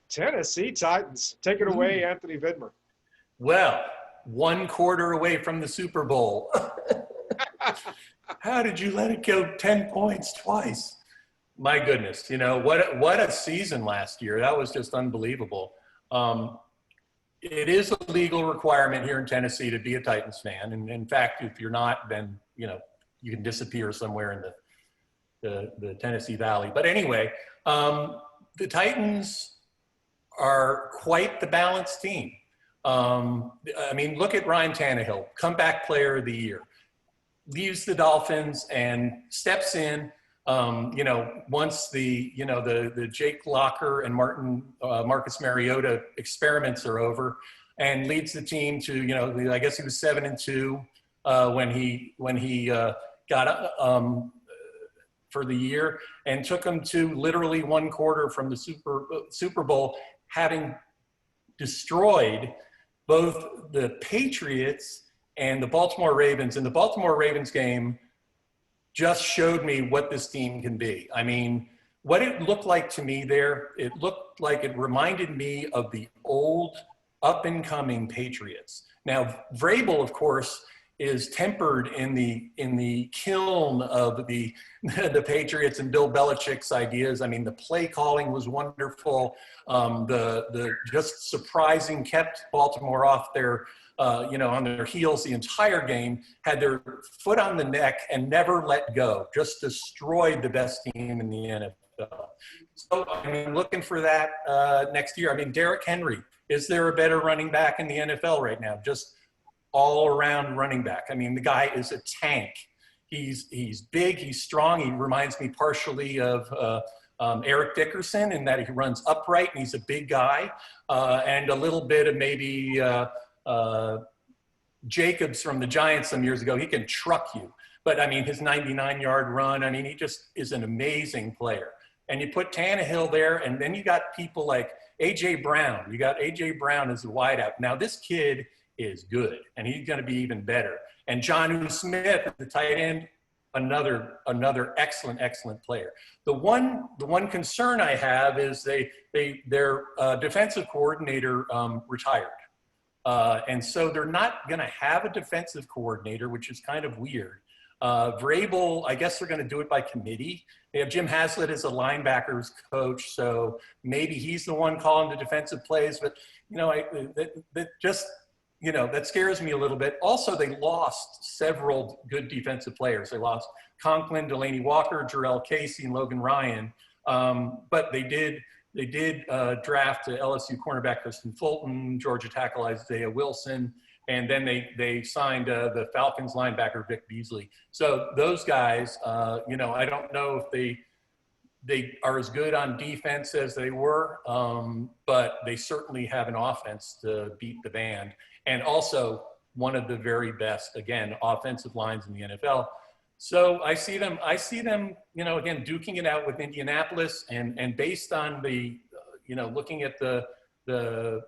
Tennessee Titans. Take it away, Antony Vidmer. Well, 1 quarter away from the Super Bowl. How did you let it go 10 points twice? My goodness, what a season last year. That was just unbelievable. It is a legal requirement here in Tennessee to be a Titans fan. And in fact, if you're not, then, you can disappear somewhere in the Tennessee Valley. But anyway, the Titans are quite the balanced team. Look at Ryan Tannehill, comeback player of the year, leaves the Dolphins and steps in, once the Jake Locker and Marcus Mariota experiments are over, and leads the team to, you know, I guess he was 7-2 when he got for the year, and took them to literally one quarter from the Super Bowl, having destroyed both the Patriots and the Baltimore Ravens. And the Baltimore Ravens game just showed me what this team can be. I mean, what it looked like to me there, it looked like it reminded me of the old up-and-coming Patriots. Now, Vrabel, of course, is tempered in the kiln of the Patriots and Bill Belichick's ideas. I mean, the play calling was wonderful. The just surprising kept Baltimore off their on their heels the entire game, had their foot on the neck and never let go, just destroyed the best team in the NFL. So I'm looking for that next year. I mean, Derrick Henry, is there a better running back in the NFL right now? Just all-around running back. I mean, the guy is a tank. He's big, he's strong. He reminds me partially of Eric Dickerson in that he runs upright and he's a big guy, and a little bit of maybe Jacobs from the Giants some years ago. He can truck you. But, I mean, his 99-yard run, I mean, he just is an amazing player. And you put Tannehill there, and then you got people like A.J. Brown. You got A.J. Brown as the wideout. Now, this kid is good, and he's going to be even better. And Jonnu Smith at the tight end, another excellent player. The one concern I have is their defensive coordinator retired. And so they're not going to have a defensive coordinator, which is kind of weird. Vrabel, I guess they're going to do it by committee. They have Jim Haslett as a linebackers coach, so maybe he's the one calling the defensive plays. But, that scares me a little bit. Also, they lost several good defensive players. They lost Conklin, Delaney Walker, Jarrell Casey, and Logan Ryan. But they did draft LSU cornerback Kristen Fulton, Georgia tackle Isaiah Wilson, and then they signed the Falcons linebacker Vic Beasley. So those guys, I don't know if they are as good on defense as they were, but they certainly have an offense to beat the band, and also one of the very best, again, offensive lines in the NFL. So I see them, again, duking it out with Indianapolis, and based on the, looking at their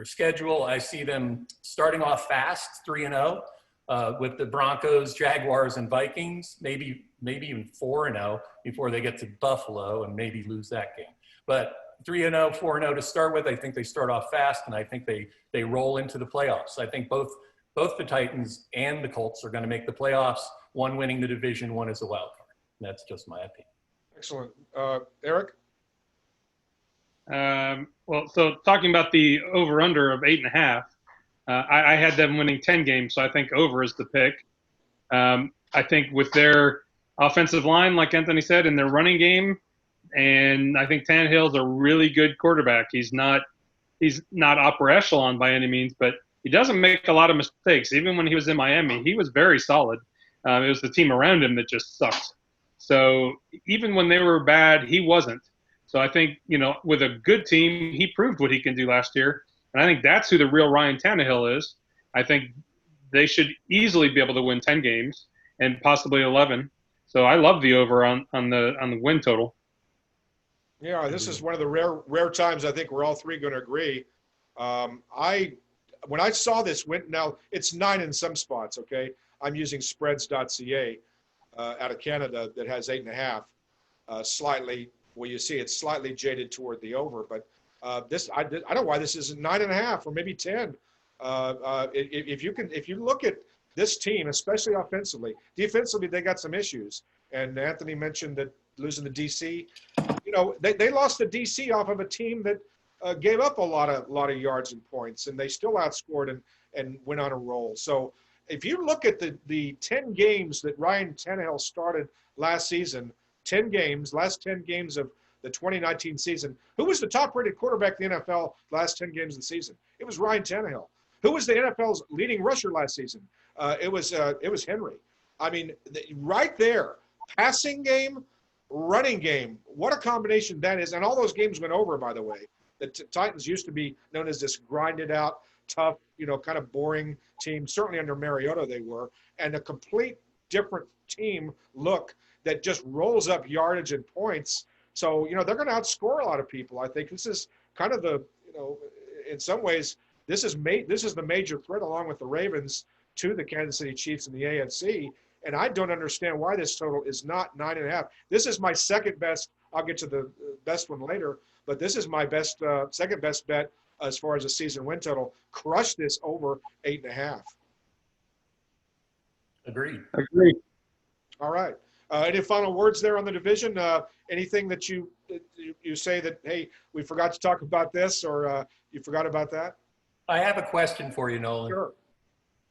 schedule, I see them starting off fast, 3-0, with the Broncos, Jaguars, and Vikings, maybe even 4-0 before they get to Buffalo and maybe lose that game. But 3-0, 4-0 to start with. I think they start off fast, and I think they roll into the playoffs. I think both the Titans and the Colts are going to make the playoffs, one winning the division, one is a wild card. That's just my opinion. Excellent. Eric? Well, so talking about the over-under of 8.5, I had them winning 10 games, so I think over is the pick. I think with their offensive line, like Anthony said, and their running game, and I think Tannehill's a really good quarterback. He's not upper echelon by any means, but he doesn't make a lot of mistakes. Even when he was in Miami, he was very solid. It was the team around him that just sucked. So even when they were bad, he wasn't. So I think, with a good team, he proved what he can do last year. And I think that's who the real Ryan Tannehill is. I think they should easily be able to win 10 games and possibly 11. So I love the over on the win total. Yeah, this is one of the rare times I think we're all three going to agree. When I saw this now it's 9 in some spots. Okay, I'm using Spreads.ca out of Canada that has 8.5. Slightly, well, you see it's slightly jaded toward the over, but I don't know why this isn't 9.5 or maybe 10. If you look at this team, especially offensively, defensively they got some issues. And Anthony mentioned that losing the DC. They lost the DC off of a team that gave up a lot of yards and points, and they still outscored and went on a roll. So if you look at the 10 games that Ryan Tannehill started last season, last 10 games of the 2019 season, who was the top-rated quarterback in the NFL last 10 games of the season? It was Ryan Tannehill. Who was the NFL's leading rusher last season? It was Henry. I mean, right there, passing game, running game, what a combination that is. And all those games went over, by the way. The Titans used to be known as this grinded out, tough, kind of boring team. Certainly under Mariota they were, and a complete different team look that just rolls up yardage and points. So, they're going to outscore a lot of people. I think this is kind of the, in some ways, this is the major threat along with the Ravens to the Kansas City Chiefs in the AFC. And I don't understand why this total is not 9.5. This is my second best. I'll get to the best one later, but this is my best, second best bet as far as a season win total. Crush this over 8.5. Agreed. All right. Any final words there on the division? Anything that you say that, hey, we forgot to talk about this, or you forgot about that? I have a question for you, Nolan. Sure.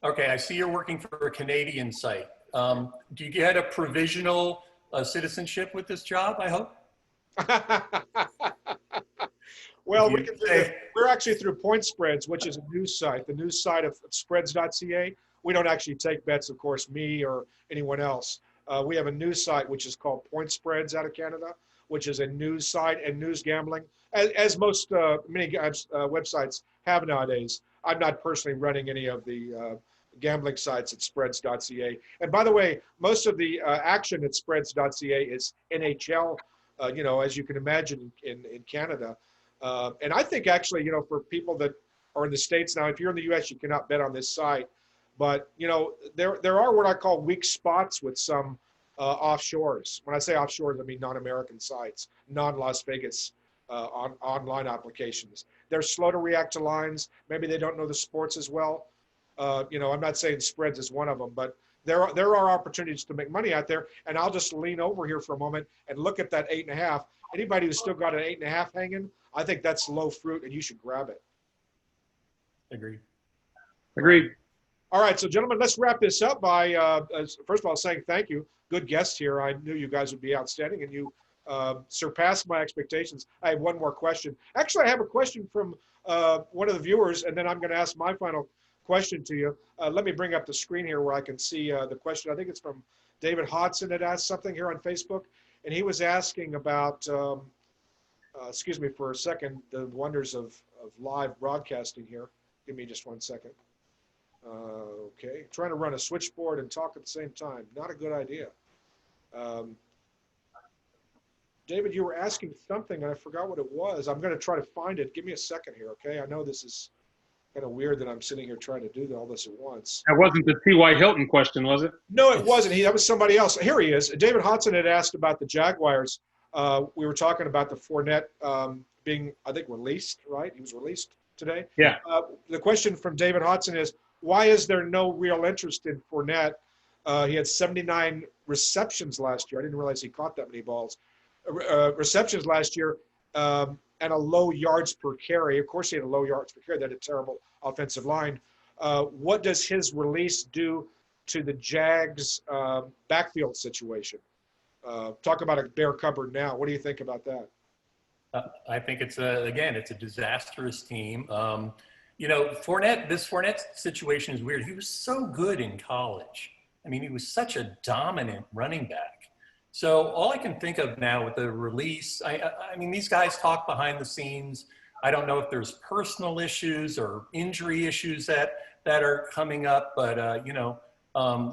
Okay, I see you're working for a Canadian site. Do you get a provisional citizenship with this job, I hope? Well, we're actually through Pointspreads, which is a news site, the news site of Spreads.ca. We don't actually take bets, of course, me or anyone else. We have a news site which is called Pointspreads out of Canada, which is a news site and news gambling, as most many websites have nowadays. I'm not personally running any of the gambling sites at Spreads.ca. And by the way, most of the action at Spreads.ca is NHL, as you can imagine in Canada. And I think actually, for people that are in the States now, if you're in the U.S., you cannot bet on this site. But, there are what I call weak spots with some offshores. When I say offshores, I mean non-American sites, non-Las Vegas online applications. They're slow to react to lines. Maybe they don't know the sports as well. I'm not saying Spreads is one of them, but there are opportunities to make money out there. And I'll just lean over here for a moment and look at that 8.5. Anybody who's still got an 8.5 hanging, I think that's low fruit, and you should grab it. Agreed. All right, so gentlemen, let's wrap this up by first of all saying thank you. Good guest here. I knew you guys would be outstanding, and you surpassed my expectations. I have one more question. Actually, I have a question from one of the viewers, and then I'm going to ask my final question to you. Let me bring up the screen here where I can see the question. I think it's from David Hodson that asked something here on Facebook, and he was asking about, excuse me for a second, the wonders of live broadcasting here. Give me just 1 second. Okay, trying to run a switchboard and talk at the same time. Not a good idea. David, you were asking something, and I forgot what it was. I'm going to try to find it. Give me a second here, okay? I know this is kind of weird that I'm sitting here trying to do all this at once. That wasn't the T.Y. Hilton question, was it? No, it wasn't. That was somebody else. Here he is. David Hodson had asked about the Jaguars. We were talking about the Fournette being, I think, released, right? He was released today. Yeah. The question from David Hodson is, why is there no real interest in Fournette? He had 79 receptions last year. I didn't realize he caught that many balls. Receptions last year and a low yards per carry. Of course, he had a low yards per carry. They had a terrible offensive line. What does his release do to the Jags' backfield situation? Talk about a bare cupboard now. What do you think about that? I think it's a disastrous team. This Fournette situation is weird. He was so good in college. I mean, he was such a dominant running back. So all I can think of now with the release, I mean, these guys talk behind the scenes. I don't know if there's personal issues or injury issues that are coming up, but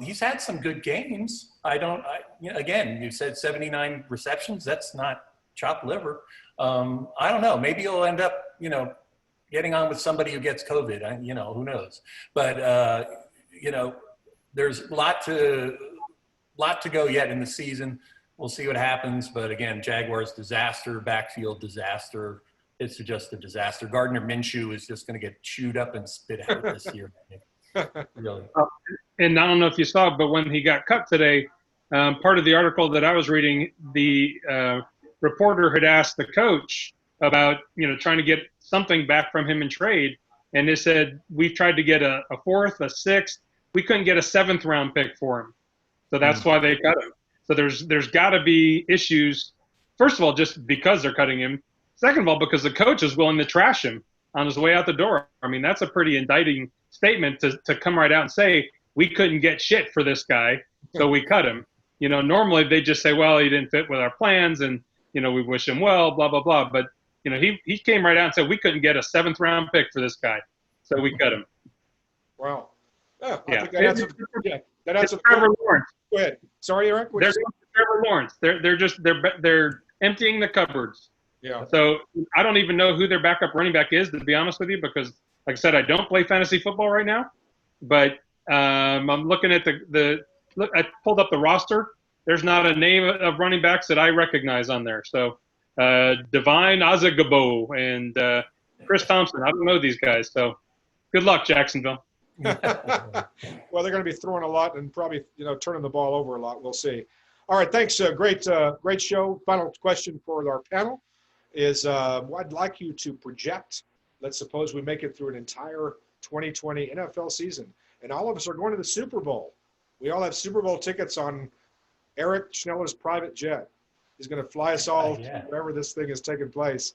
he's had some good games. Again, you said 79 receptions. That's not chopped liver. I don't know. Maybe he'll end up, getting on with somebody who gets COVID. Who knows? But there's a lot to go yet in the season. We'll see what happens. But again, Jaguars disaster, backfield disaster. It's just a disaster. Gardner Minshew is just going to get chewed up and spit out this year. Really. And I don't know if you saw, but when he got cut today, part of the article that I was reading, the reporter had asked the coach about, trying to get something back from him in trade. And they said, we've tried to get a fourth, a sixth. We couldn't get a 7th round pick for him. So that's why they cut him. So there's got to be issues. First of all, just because they're cutting him. Second of all, because the coach is willing to trash him on his way out the door. I mean, that's a pretty indicting statement to come right out and say, we couldn't get shit for this guy, so we cut him. Normally they just say, well, he didn't fit with our plans, and, we wish him well, blah, blah, blah. But, he came right out and said, we couldn't get a 7th round pick for this guy. so we cut him. Wow. Yeah, I Yeah. think that answers. Yeah, that answers. Trevor Lawrence. Go ahead. Sorry, Eric. There's Trevor Lawrence. They're emptying the cupboards. Yeah. So I don't even know who their backup running back is, to be honest with you, because, like I said, I don't play fantasy football right now. But I'm looking at look. I pulled up the roster. There's not a name of running backs that I recognize on there. So Divine Azagabo and Chris Thompson. I don't know these guys. So good luck, Jacksonville. Well, they're going to be throwing a lot and probably turning the ball over a lot. We'll see. All right, thanks. Great show. Final question for our panel is I'd like you to project. Let's suppose we make it through an entire 2020 NFL season, and all of us are going to the Super Bowl. We all have Super Bowl tickets on Eric Schneller's private jet. He's going to fly us all to wherever this thing is taking place.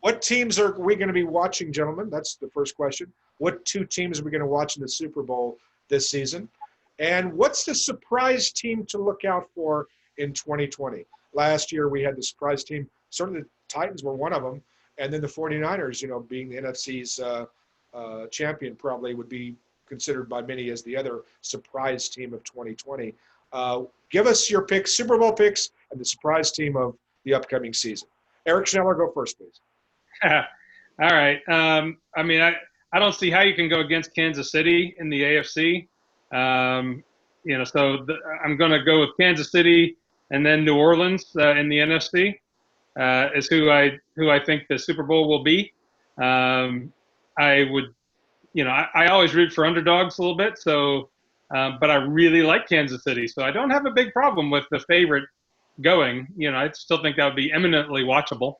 What teams are we going to be watching, gentlemen? That's the first question. What two teams are we going to watch in the Super Bowl this season? And what's the surprise team to look out for in 2020? Last year we had the surprise team. Certainly the Titans were one of them. And then the 49ers, being the NFC's champion, probably would be considered by many as the other surprise team of 2020. Give us your picks, Super Bowl picks, and the surprise team of the upcoming season. Eric Schneller, go first, please. All right. I don't see how you can go against Kansas City in the AFC. So I'm going to go with Kansas City and then New Orleans in the NFC is who I think the Super Bowl will be. I would, I always root for underdogs a little bit. So, but I really like Kansas City. So I don't have a big problem with the favorite going. I still think that would be eminently watchable.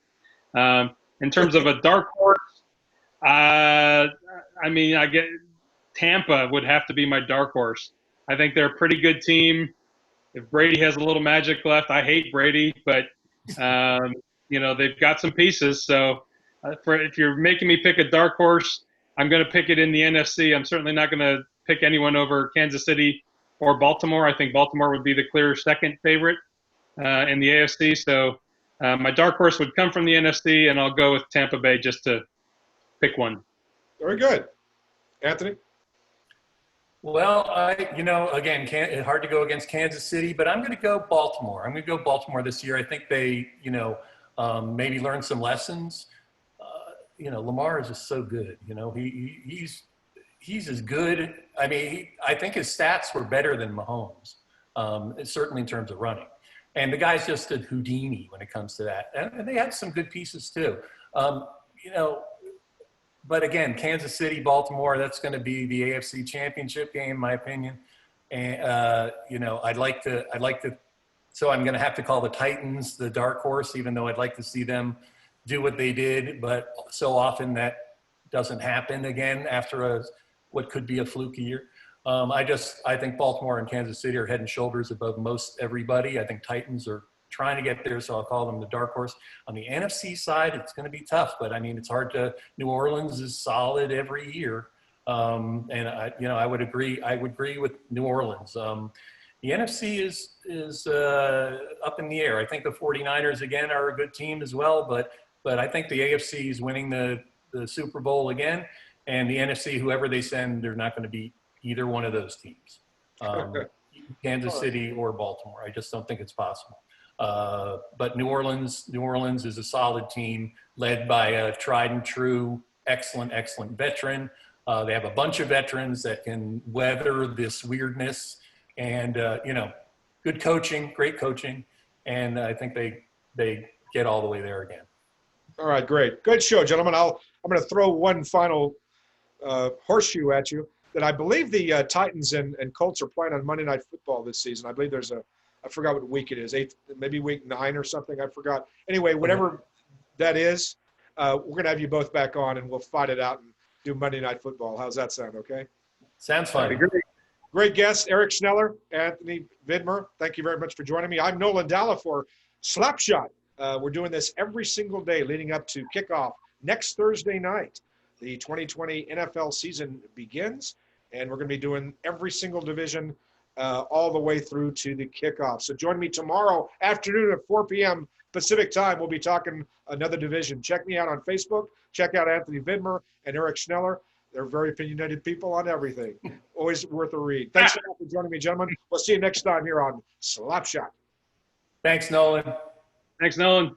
In terms of a dark horse, I get Tampa would have to be my dark horse. I think they're a pretty good team. If Brady has a little magic left, I hate Brady, but they've got some pieces. So if you're making me pick a dark horse, I'm going to pick it in the NFC. I'm certainly not going to pick anyone over Kansas City or Baltimore. I think Baltimore would be the clear second favorite in the AFC. So my dark horse would come from the NFC, and I'll go with Tampa Bay just to pick one. Very good. Anthony? Well, again, hard to go against Kansas City, but I'm going to go Baltimore. I'm going to go Baltimore this year. I think they, maybe learn some lessons. Lamar is just so good. He's as good. I think his stats were better than Mahomes, certainly in terms of running. And the guy's just a Houdini when it comes to that. And they had some good pieces too. But again, Kansas City, Baltimore, that's going to be the AFC Championship game, in my opinion. And, I'd like to, so I'm going to have to call the Titans the dark horse, even though I'd like to see them do what they did. But so often that doesn't happen again after what could be a fluky year. I think Baltimore and Kansas City are head and shoulders above most everybody. I think Titans are trying to get there, so I'll call them the dark horse. On the NFC side, it's going to be tough, but it's hard to. New Orleans is solid every year, and I would agree. I would agree with New Orleans. The NFC is up in the air. I think the 49ers again are a good team as well, but I think the AFC is winning the Super Bowl again, and the NFC, whoever they send, they're not going to beat either one of those teams, Kansas City or Baltimore. I just don't think it's possible. But New Orleans is a solid team led by a tried and true, excellent veteran. They have a bunch of veterans that can weather this weirdness and, good coaching, great coaching. And I think they get all the way there again. All right, great. Good show, gentlemen. I'm going to throw one final horseshoe at you that I believe the Titans and Colts are playing on Monday Night Football this season. I believe I forgot what week it is, maybe week 9 or something. I forgot. Anyway, whatever that is, we're going to have you both back on, and we'll fight it out and do Monday Night Football. How's that sound, okay? Sounds fine. Great guests, Eric Schneller, Antony Vidmer. Thank you very much for joining me. I'm Nolan Dalla for Slapshot. We're doing this every single day leading up to kickoff next Thursday night. The 2020 NFL season begins, and we're going to be doing every single division all the way through to the kickoff. So join me tomorrow afternoon at 4 p.m. Pacific time. We'll be talking another division. Check me out on Facebook. Check out Antony Vidmer and Eric Schneller. They're very opinionated people on everything. Always worth a read. Thanks a lot for joining me, gentlemen. We'll see you next time here on Slapshot. Thanks, Nolan. Thanks, Nolan.